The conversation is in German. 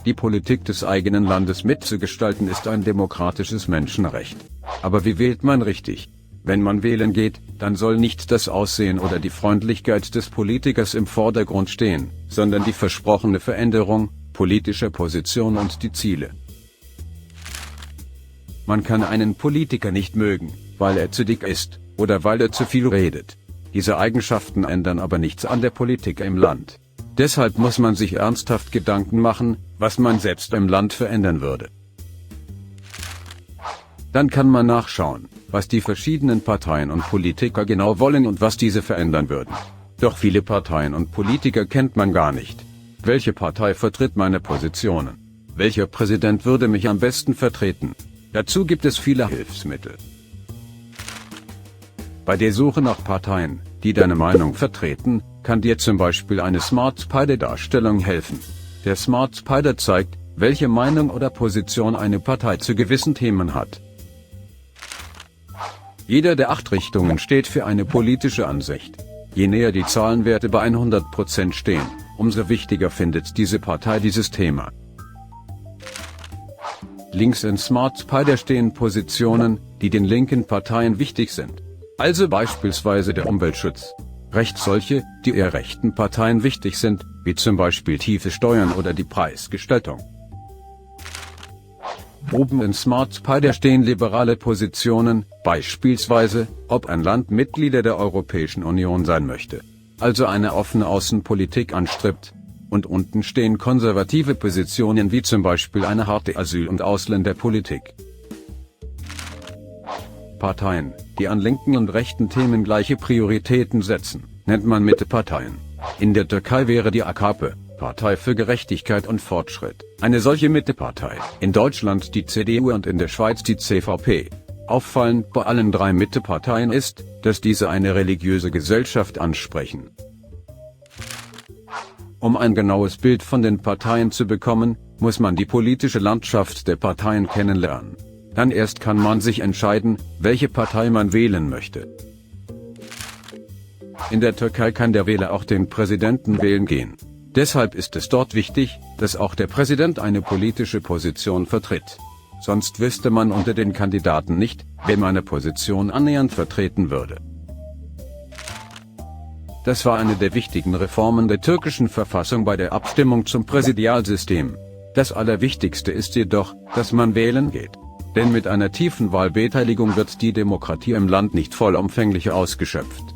Die Politik des eigenen Landes mitzugestalten ist ein demokratisches Menschenrecht. Aber wie wählt man richtig? Wenn man wählen geht, dann soll nicht das Aussehen oder die Freundlichkeit des Politikers im Vordergrund stehen, sondern die versprochene Veränderung politischer Position und die Ziele. Man kann einen Politiker nicht mögen, weil er zu dick ist, oder weil er zu viel redet. Diese Eigenschaften ändern aber nichts an der Politik im Land. Deshalb muss man sich ernsthaft Gedanken machen, was man selbst im Land verändern würde. Dann kann man nachschauen, was die verschiedenen Parteien und Politiker genau wollen und was diese verändern würden. Doch viele Parteien und Politiker kennt man gar nicht. Welche Partei vertritt meine Positionen? Welcher Präsident würde mich am besten vertreten? Dazu gibt es viele Hilfsmittel. Bei der Suche nach Parteien, die deine Meinung vertreten, kann dir zum Beispiel eine Smart Spider-Darstellung helfen. Der Smart Spider zeigt, welche Meinung oder Position eine Partei zu gewissen Themen hat. Jeder der 8 Richtungen steht für eine politische Ansicht. Je näher die Zahlenwerte bei 100% stehen, umso wichtiger findet diese Partei dieses Thema. Links in Smart Spider stehen Positionen, die den linken Parteien wichtig sind. Also beispielsweise der Umweltschutz. Rechts solche, die eher rechten Parteien wichtig sind, wie zum Beispiel tiefe Steuern oder die Preisgestaltung. Oben in Smart Spider stehen liberale Positionen, beispielsweise, ob ein Land Mitglieder der Europäischen Union sein möchte, also eine offene Außenpolitik anstrebt. Und unten stehen konservative Positionen wie zum Beispiel eine harte Asyl- und Ausländerpolitik. Parteien, die an linken und rechten Themen gleiche Prioritäten setzen, nennt man Mitteparteien. In der Türkei wäre die AKP, Partei für Gerechtigkeit und Fortschritt, eine solche Mittepartei. In Deutschland die CDU und in der Schweiz die CVP. Auffallend bei allen 3 Mitteparteien ist, dass diese eine religiöse Gesellschaft ansprechen. Um ein genaues Bild von den Parteien zu bekommen, muss man die politische Landschaft der Parteien kennenlernen. Dann erst kann man sich entscheiden, welche Partei man wählen möchte. In der Türkei kann der Wähler auch den Präsidenten wählen gehen. Deshalb ist es dort wichtig, dass auch der Präsident eine politische Position vertritt. Sonst wüsste man unter den Kandidaten nicht, wer meine Position annähernd vertreten würde. Das war eine der wichtigen Reformen der türkischen Verfassung bei der Abstimmung zum Präsidialsystem. Das Allerwichtigste ist jedoch, dass man wählen geht. Denn mit einer tiefen Wahlbeteiligung wird die Demokratie im Land nicht vollumfänglich ausgeschöpft.